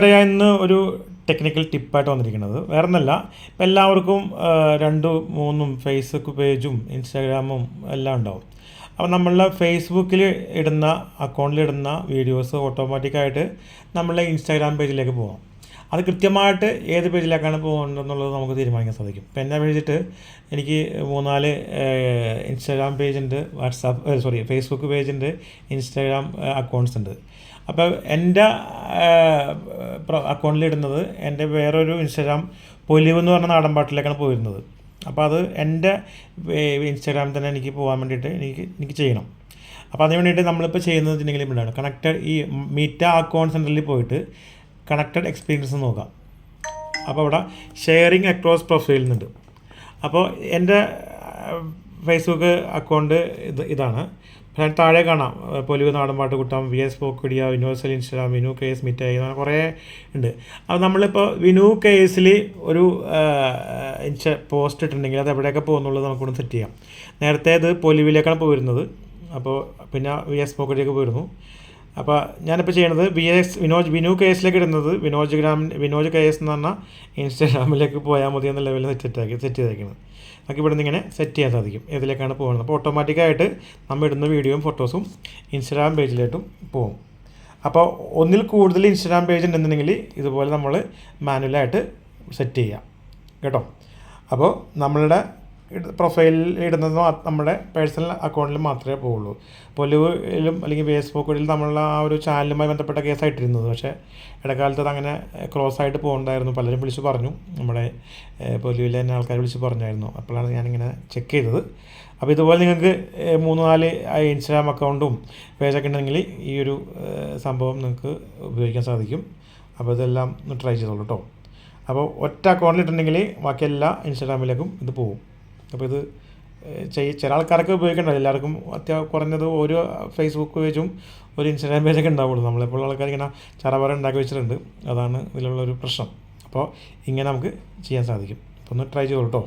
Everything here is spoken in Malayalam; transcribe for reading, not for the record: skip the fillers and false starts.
ഞാൻ ഇന്ന് ഒരു ടെക്നിക്കൽ ടിപ്പായിട്ട് വന്നിരിക്കുന്നത് വേറെ ഒന്നല്ല. ഇപ്പം എല്ലാവർക്കും 2-3 ഫേസ്ബുക്ക് പേജും ഇൻസ്റ്റാഗ്രാമും എല്ലാം ഉണ്ടാവും. അപ്പോൾ നമ്മളുടെ ഫേസ്ബുക്കിൽ ഇടുന്ന അക്കൗണ്ടിലിടുന്ന വീഡിയോസ് ഓട്ടോമാറ്റിക്കായിട്ട് നമ്മളുടെ ഇൻസ്റ്റാഗ്രാം പേജിലേക്ക് പോകാം. അത് കൃത്യമായിട്ട് ഏത് പേജിലേക്കാണ് പോകേണ്ടതെന്നുള്ളത് നമുക്ക് തീരുമാനിക്കാൻ സാധിക്കും. ഇപ്പം എന്നെ പേജിട്ട് എനിക്ക് 3-4 ഇൻസ്റ്റാഗ്രാം പേജുണ്ട്, ഫേസ്ബുക്ക് പേജുണ്ട്, ഇൻസ്റ്റാഗ്രാം അക്കൗണ്ട്സ് ഉണ്ട്. അപ്പോൾ എൻ്റെ അക്കൗണ്ടിലിടുന്നത് എൻ്റെ വേറൊരു ഇൻസ്റ്റാഗ്രാം പൊലിവ് എന്ന് പറഞ്ഞ നാടൻ പാട്ടിലേക്കാണ് പോയിരുന്നത്. അപ്പോൾ അത് എൻ്റെ ഇൻസ്റ്റാഗ്രാമിൽ തന്നെ എനിക്ക് പോകാൻ വേണ്ടിയിട്ട് എനിക്ക് ചെയ്യണം. അപ്പോൾ അതിന് വേണ്ടിയിട്ട് നമ്മളിപ്പോൾ ചെയ്യുന്നത് വെച്ചിട്ടുണ്ടെങ്കിൽ ഇവിടെ കണക്റ്റഡ് ഈ മീറ്റ അക്കൗണ്ട് സെൻറ്ററിൽ പോയിട്ട് കണക്റ്റഡ് എക്സ്പീരിയൻസ് നോക്കാം. അപ്പോൾ ഇവിടെ ഷെയറിങ് അക്രോസ് പ്രൊഫൈൽ എന്നുണ്ട്. അപ്പോൾ എൻ്റെ ഫേസ്ബുക്ക് അക്കൗണ്ട് ഇതാണ്. താഴെ കാണാം പൊലിവ് നാടൻപാട്ട് കൂട്ടാം, VS പോക്കുടിയ, യൂണിവേഴ്സൽ ഇൻസ്റ്റാഗ്രാം, വിനു KS മിറ്റായി, അങ്ങനെ കുറേ ഉണ്ട്. അപ്പോൾ നമ്മളിപ്പോൾ വിനു KSൽ ഒരു പോസ്റ്റ് ഇട്ടിട്ടുണ്ടെങ്കിൽ അത് എവിടെയൊക്കെ പോകുന്നുള്ളത് നമുക്കൊന്ന് സെറ്റ് ചെയ്യാം. നേരത്തെ ഇത് പൊലിവിലേക്കാണ് പോയിരുന്നത്, അപ്പോൾ പിന്നെ VS പോക്കുടിയൊക്കെ പോയിരുന്നു. അപ്പോൾ ഞാനിപ്പോൾ ചെയ്യണത് വിനു KSലേക്ക് ഇടുന്നത് വിനോജ് KS എന്ന് പറഞ്ഞാൽ ഇൻസ്റ്റാഗ്രാമിലേക്ക് പോയാൽ മതി എന്ന ലെവലിൽ സെറ്റ് ചെയ്തേക്കുന്നത്. നമുക്ക് ഇവിടെ നിന്ന് ഇങ്ങനെ സെറ്റ് ചെയ്യാൻ സാധിക്കും ഏതിലേക്കാണ് പോകുന്നത്. അപ്പോൾ ഓട്ടോമാറ്റിക്കായിട്ട് നമ്മൾ ഇടുന്ന വീഡിയോയും ഫോട്ടോസും ഇൻസ്റ്റാഗ്രാം പേജിലേട്ടും പോകും. അപ്പോൾ ഒന്നിൽ കൂടുതൽ ഇൻസ്റ്റാഗ്രാം പേജ് ഉണ്ടെന്നുണ്ടെങ്കിൽ ഇതുപോലെ നമ്മൾ മാനുവലായിട്ട് സെറ്റ് ചെയ്യാം കേട്ടോ. അപ്പോൾ നമ്മളുടെ പ്രൊഫൈലിൽ ഇടുന്നത് നമ്മുടെ പേഴ്സണൽ അക്കൗണ്ടിൽ മാത്രമേ പോവുള്ളൂ. പൊലിവിലും അല്ലെങ്കിൽ ഫേസ്ബുക്കിലും നമ്മളുടെ ആ ഒരു ചാനലുമായി ബന്ധപ്പെട്ട കേസായിട്ടിരുന്നത്. പക്ഷേ ഇടക്കാലത്ത് അത് അങ്ങനെ ക്രോസ് ആയിട്ട് പോകുന്നുണ്ടായിരുന്നു. പലരും വിളിച്ച് പറഞ്ഞു, നമ്മുടെ പൊലിവിലെ തന്നെ ആൾക്കാർ വിളിച്ച് പറഞ്ഞായിരുന്നു. അപ്പോഴാണ് ഞാനിങ്ങനെ ചെക്ക് ചെയ്തത്. അപ്പോൾ ഇതുപോലെ നിങ്ങൾക്ക് 3-4 ഇൻസ്റ്റാഗ്രാം അക്കൗണ്ടും പേജൊക്കെ ഉണ്ടെങ്കിൽ ഈ ഒരു സംഭവം നിങ്ങൾക്ക് ഉപയോഗിക്കാൻ സാധിക്കും. അപ്പോൾ ഇതെല്ലാം ഒന്ന് ട്രൈ ചെയ്തോളൂ കേട്ടോ. അപ്പോൾ ഒറ്റ അക്കൗണ്ടിലിട്ടുണ്ടെങ്കിൽ ബാക്കി എല്ലാ ഇൻസ്റ്റാഗ്രാമിലേക്കും ഇത് പോകും. അപ്പോൾ ഇത് ചില ആൾക്കാരൊക്കെ ഉപയോഗിക്കേണ്ടത്, എല്ലാവർക്കും കുറഞ്ഞത് ഒരു ഫേസ്ബുക്ക് പേജും ഒരു ഇൻസ്റ്റാഗ്രാം പേജൊക്കെ ഉണ്ടാവുള്ളൂ. നമ്മളെപ്പോഴുള്ള ആൾക്കാർ ഇങ്ങനെ ചറവറ ഉണ്ടാക്കി വെച്ചിട്ടുണ്ട്. അതാണ് ഇതിലുള്ളൊരു പ്രശ്നം. അപ്പോൾ ഇങ്ങനെ നമുക്ക് ചെയ്യാൻ സാധിക്കും. അപ്പോൾ ഒന്ന് ട്രൈ ചെയ്തോളൂ കേട്ടോ.